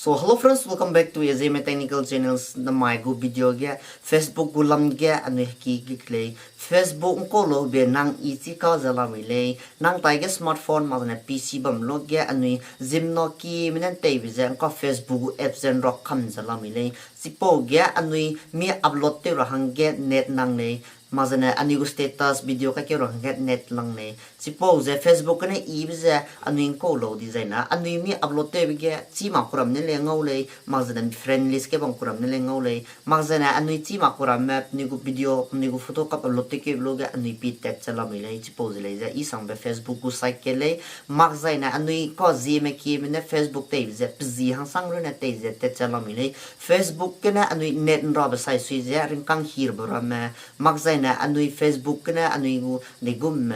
So hello friends, welcome back to Zeme technical channels na my go video gya Facebook Gulam gya anu ki klay Facebook ko lo be nang easy ka zala mile nang tai ga smartphone ma na PC bam lo gya anu Zeme no ki minan tai biza ko Facebook apps and rock kham zala mile sipo gya anu mi upload te ro hang get net nang le mazana anigo status video ka kero get net lang ne suppose Facebook ne ibza anuin ko lo designer anui mi upload te bige chi ma kuram ne le ngau le mazana friend list ke bang kuram ne le ngau le mazana anui chi ma kuram map ni go video ni go photo ka upload te ke blog anui pi tag chala mi le suppose le ja isang be Facebook ku site ke le mazana anui ko Zeme ki ne Facebook te bze pzi hang sang ro ne te ze te chala mi le Facebook ke na anui net ro ba sai sui ja ring kang hir bra ma mazana na anui Facebook na anui gu de gum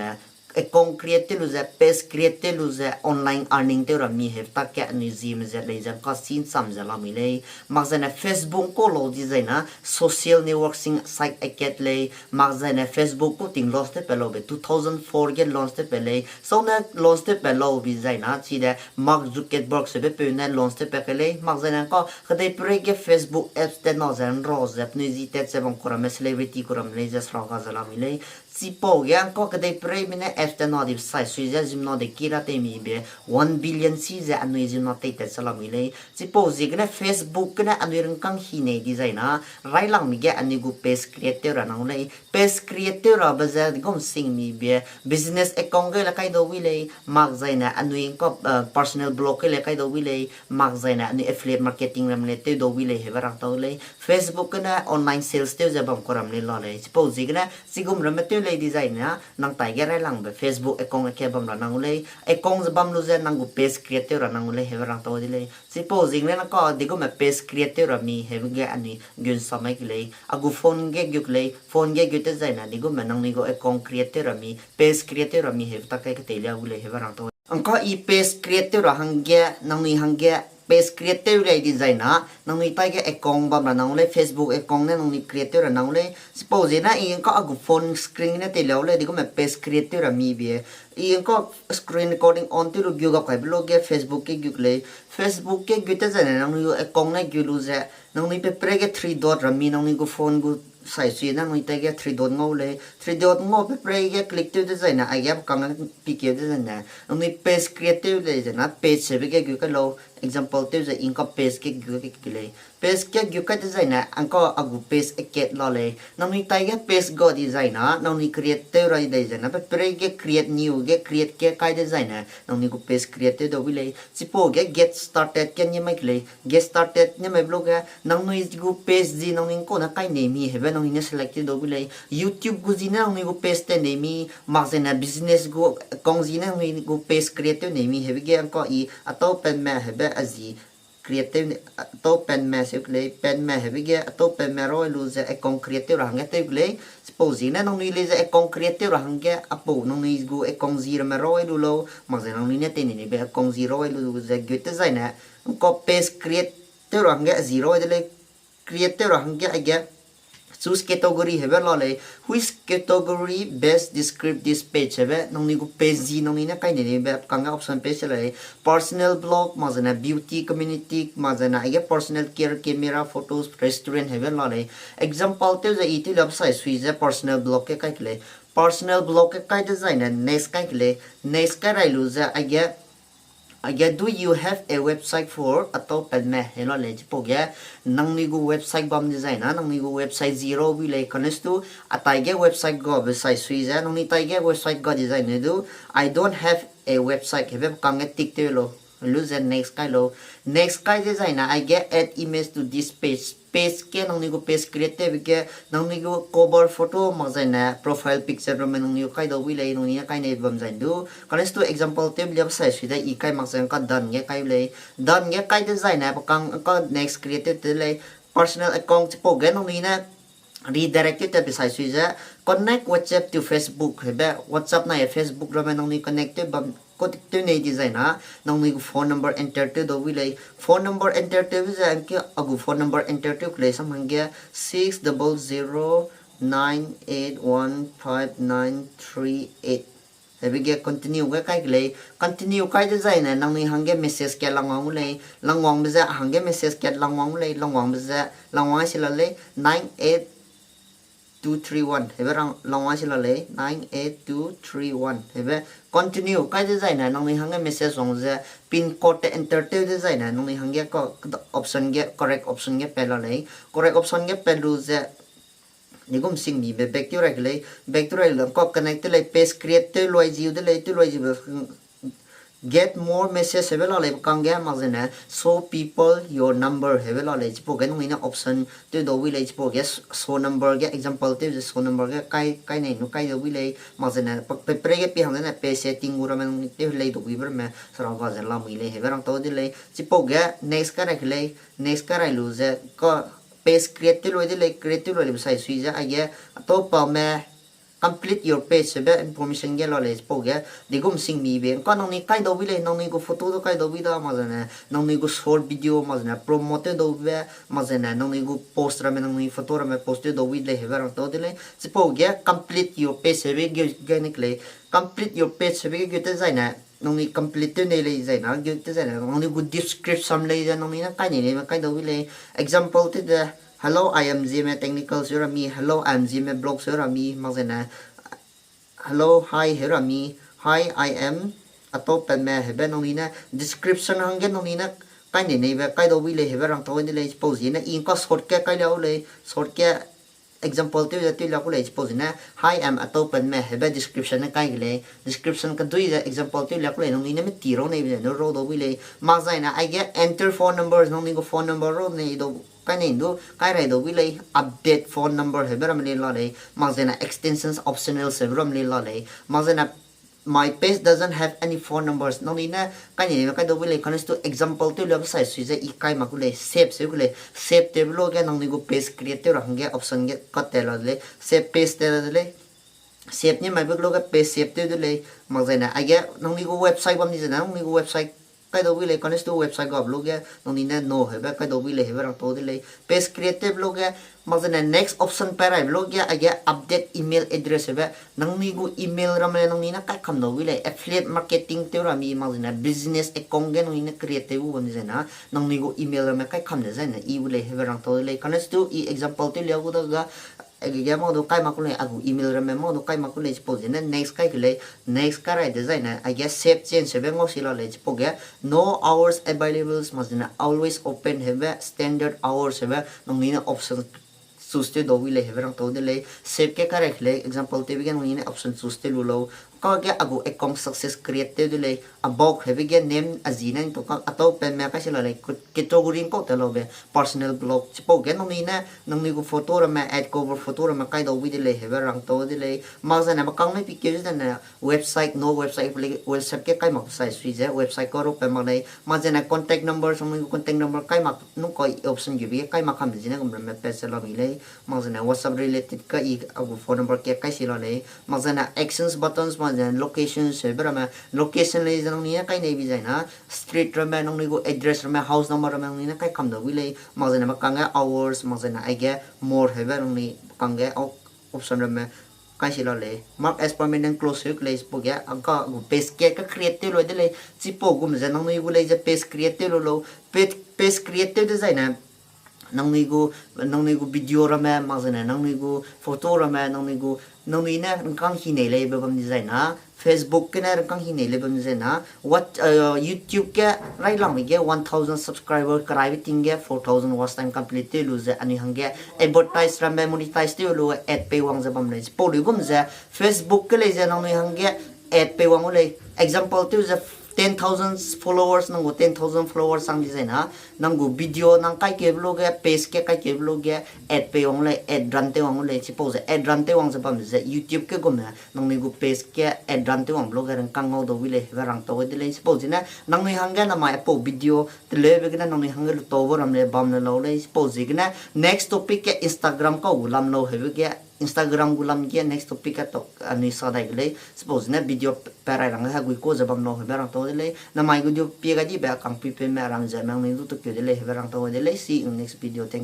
e con create luza pes create luza online earning te rami have ta ke anui Zeme za le jan ka sin sam za la mi le magzana Facebook ko lo designa social networking site aket le magzana Facebook ko ting lost te pelo be 2004 ge launch te pele so na launch te pelo designa chi de Mark Zuckerberg se be pe na launch te pele magzana ko khade pre ge Facebook apps te no zan rose app ni zi te se bon kuram celebrity kuram le za sra za la mi le sipo yang ko kadai pre mine after no dip sai suiza jim no de kira te mi be 1 billion si za anu jim no te te sala mi le sipo zigna Facebook na anu rang kang hi ne designa rai lang mi ge anu gu page creator na le page creator ba za gom sing mi be business account ge la kai do wi le mag zaina anu ko personal blog le kai do wi le mag zaina anu affiliate marketing ram le te do wi le he barang to le Facebook na online sales te za bam koram le la le sipo zigna sigum ram te le design na nang tai ga lang be Facebook account ke bam ra nang le account bam lu ze nang gu page creator ra nang le he rang to le supposing le na ko digo me page creator ra mi he ge ani gun samai le agu phone ge gyuk le phone ge gyute zai na digo me nang ni go account creator ra mi page creator ra mi he ta ka te le agu le he rang to angka I page creator ra hang ge nang ni hang ge page creator le design na nang ni tai ge account bam ra nang le Facebook account na nang ni creator ra nang le suppose na I ko agu phone screen na te le le digo me page creator ra mi be I ko screen recording on ti ru gyu ga kai blog ge Facebook ke gyu le Facebook ke gyu te za na nang ni account na gyu lu za nang ni pe pre ge 3 dot ra mi nang ni go phone gu sai sui na ngi ta ge 3 dot ngau le 3 dot ngau pe pre ge click te de za na I ga kang pi ke de za na nang ni page creator le za na page se be ge gyu ka lo example te za in ko page ke gyu ke le page ke gyu ka design na anko agu page eket lo le nang ni tai ge page go design na nang ni create te ra design na pe pre ge create new ge create ke kai design na nang ni go page create do wi le sipo ge get started ke ni mai le get started ni mai blog ga nang ni go page di nang ni ko na kai ne mi he ba nang ni select do wi le YouTube go ji na nang ni go page te ne mi magzena business go kong ji na nang ni go page create ne mi he ge anko I ato pen ma he ba azi creative to pen message le pen me he ge to pen me ro lu ze e con creative rang te le suppose na nong ni le ze e con creative rang ge apo nong ni go e con zero me ro lu lo ma ze nong ni ne te ni be con zero lu ze ge te zai na ko page creative rang ge zero de le creative rang ge choose category have lo le which category best describe this page have nong ni go page ji nong ni na kai ni be kanga option page le personal blog mazana beauty community mazana I get personal care camera photos restaurant have lo le example te the it website sui the personal blog ke kai le personal blog ke kai design next kai le next kai rai lu za I get do you have a website for ato pen me hello le po ge nang ni go website bam design na nang ni go website zero bi le connect to atai ge website go website sui za nang ni tai ge website go design ne do I don't have a website have kang tik te lo lose next kai lo next kai design na I get add image to this page ke nang ni go page creative ke nang ni go cover photo ma zaina profile picture ro nang ni kai do wi le nang ni kai ne bam zain do connect to example te bli website sui da I kai ma zain ka dan ge kai le dan ge kai design na kang ka next creative te le personal account po ge nang ni na redirected to beside suiza connect WhatsApp to Facebook heba WhatsApp na Facebook ro nang ni connected bam ko to ne design na nang ni phone number enter to do wi phone number enter to za ke agu phone number enter to place sam hangya 60098159388 heavy ge continue ge kai le continue kai de zai na nang ni hang ge message ke langwang le langwang be za hang ge message ke langwang le langwang be za langwang sila le 98231 hebe rang langwang sila le 98231 hebe continue kai de zai na nang ni hang ge message ong za pin code te enter te de zai na nang ni hang ge ko option ge correct option ge pela le correct option ge pelu za nigum sing mi be back to regular ko connect le page create te loi jiu de le te loi jiu get more message hebela le kangya mazena show people your number hebela le chipo gen ngina option te do wi le chipo guess show number ge example te show number ge kai nei no kai do wi le mazena pre ge pi hang na page setting ura men te le do wi ber me sara ga zen la mi le heberang to de le chipo ge next ka ra lu ze ko page create lo de le create lo le sai sui ja age to pa me complete your page be information ge lo le po ge digum sing mi be ko nong ni kai do bi le nong ni go photo do kai do bi da ma jana nong ni go short video ma jana promote do be ma jana nong ni go post ra me nong ni photo ra me post do bi le he ba to de le po ge complete your page be ge ni le complete your page be ge te zai na nong ni complete ne le zai na ge te zai na nong ni go description le ja nong ni na kai ni le kai do bi le example te de hello, I am Zeme Technical Surami. Hello, I am Zeme Blog Surami. Magzena. Hello, hi, Hirami. Hi, I am atop pen me hebe nonina description hange nonina kai ne be kai do wi le hebe rang to ni le suppose na in ko short ke kai le short ke example te te la ko le suppose na hi am atop pen me hebe description na kai le description ka dui example te la ko le nonina me tiro ne be no ro do wi le magzaina I get enter phone numbers noni go phone number ro ne do kai nei do kai rai do wi le update phone number hebe ram le la le magzaina extensions optional se ram le la le magzaina my page doesn't have any phone numbers no ni na kai ni kai do le connect to example to le sai sui je ikai ma ku le save se ku le save te lo ge nang ni go page create te rang ge option ge kat te la le save page te le save ni mai lo ge page save te le ma zaina ai ge nang ni go website bam ni je nang ni go website kai do le connect to website go lo ge nang ni na no he ba kai do le he ba rang to de le page create lo ge ma zaina next option pa rai lo ge ai ge update email address he ba nang ni go email ram le nang ni na kai kham do le affiliate marketing te ra mi ma zaina business account ge nang ni na create te bu ni zaina nang ni go email ram kai kham de zaina I le he ba rang to le connect to I example te le go da ga age mo do kai ma ku le agu email ram mo do kai ma ku le suppose na next kai le next ka rai de zaina I guess save change se be ngo sila le suppose ge no hours available ma zaina always open have standard hours have nang ni na option choose do wi le he rang to de le save ke correct le example te bi ngi ne option choose te lu lo ka ge agu account success create te de le above have ge name azina to ka ato pen me ka sila le category ko te lo be personal blog chipo ge ngi na nang ni go photo ra me add cover photo ra me kai do wi de le he rang to de le ma za na ba kang me picture de na website no website website ke kai ma sai sui je website ko ro pe ma le ma za na contact number so ngi contact number kai ma no ko option gi bi kai ma kham ji na gum me pe se lo mi le magzana WhatsApp related ka I agu phone number ke kai sila le magzana actions buttons magzana location se brama location le jang ni kai nei bi jaina street rama nong ni go address rama house number rama ni na kai kam do wi le magzana ma kanga hours magzana I get more have nong ni kanga option rama kai sila le mark as permanent close hook le po ga anga page ke ka create lo de le chipo gum ja nong ni go le ja page create lo page create de jaina nang ni go video ra me ma zana nang ni go photo ra me nang ni na kang hi nei le ba bam ni zaina Facebook ke na kang hi nei le bam ni zaina what YouTube ke rai lang ge 1000 subscriber krai bi ting ge 4000 watch time complete te lu ze ani hang ge advertise ra me monetize te lu ad pay wang za bam le po lu gum za Facebook ke le za nang ni hang ge ad pay wang le example te za 10,000 followers nango 10,000 followers sang design nango video nang kai ke vlog ya page ke kai ke vlog ya ad pe ong le ad run te ong le suppose ad run te ong sa pam ze YouTube ke gom na nang ni go page ke ad run te ong blogger kang ngo do wile verang to de le suppose na nang ni hanga na mai po video te le be na nang ni hanga to bo ram le bam na lo le suppose na next topic ke Instagram ko gulam lo he ke Instagram gulam ke next topic to ani sa dai le suppose na video para rang ha gui ko jabam no he berang to le na mai video pe ga ji ba kang pi pe me rang ja mang ni tu ke le he berang to le see in next video thank you.